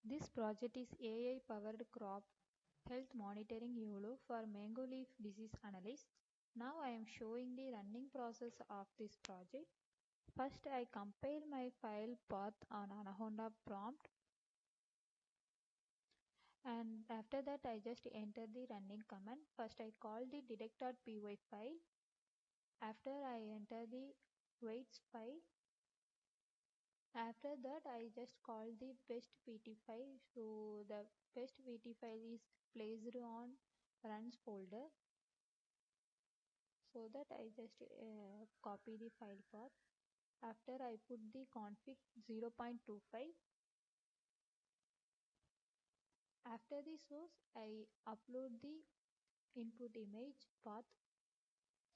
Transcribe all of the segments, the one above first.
This project is AI-powered crop health monitoring YOLO for mango leaf disease analysis. Now I am showing the running process of this project. First I compile my file path on Anaconda prompt, and after that I just enter the running command. First I call the detect.py file. After I enter the weights file. After that I just call the b.pt file. So the b.pt file is placed on runs folder, so that I just copy the file path. After I put the config 0.25. After the source I upload the input image path.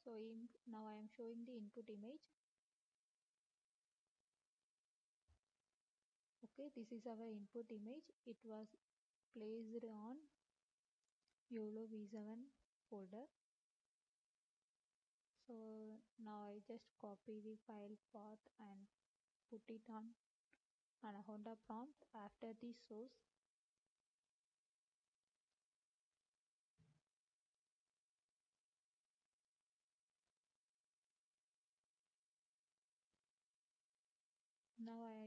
So now I am showing the input image. Okay, this is our input image. It was placed on YOLO V7 folder. So now I just copy the file path and put it on Anaconda prompt after the source. Now I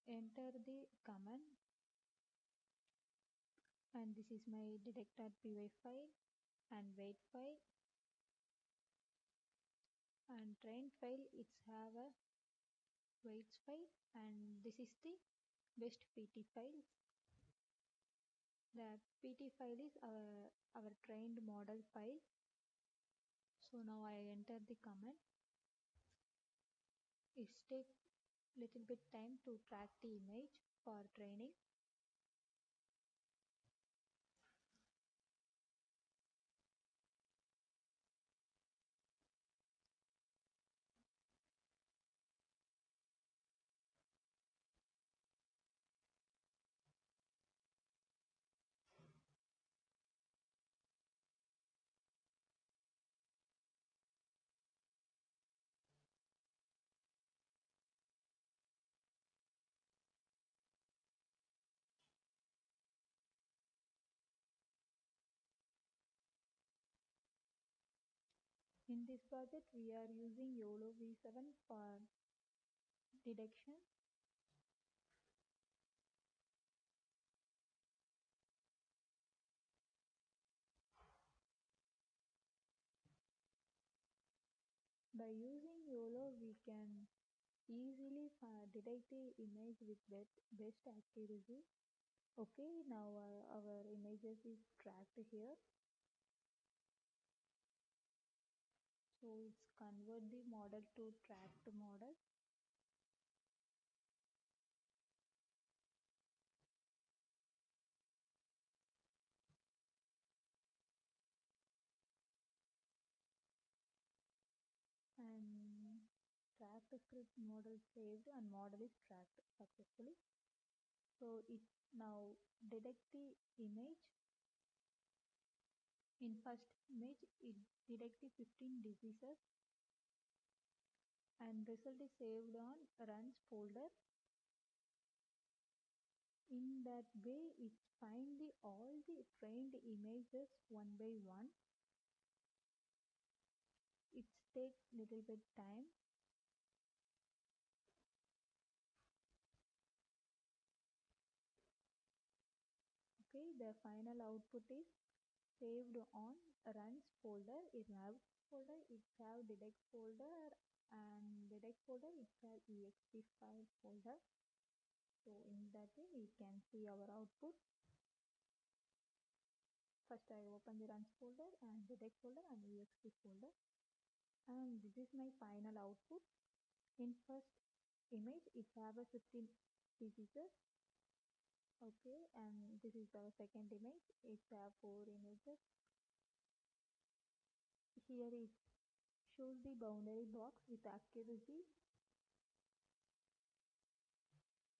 enter the command, and this is my detect.py file and weight file, and train file it's have a weights file, and this is the best pt file. The pt file is our trained model file. So now I enter the command. It takes little bit time to track the image for training. In this project we are using YOLO V7 for detection. By using YOLO we can easily detect the image with best accuracy. Okay, now our images is tracked here. So it's convert the model to tracked model. And tracked script model saved, and model is tracked successfully. So it now detect the image. In first image it detect the 15 diseases, and result is saved on runs folder. In that way it find the all the trained images one by one. It takes little bit time. Okay, the final output is saved on runs folder. It have folder, it have detect folder, and detect folder it have exe file folder. So in that way we can see our output. First I open the runs folder and detect folder and exe folder, and this is my final output. In first image it have a 15 diseases. Okay, and this is our second image. It have 4 images. Here it shows the boundary box with accuracy.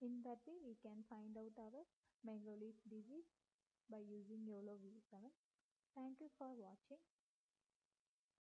In that way we can find out our mango leaf disease by using YOLO V7. Thank you for watching.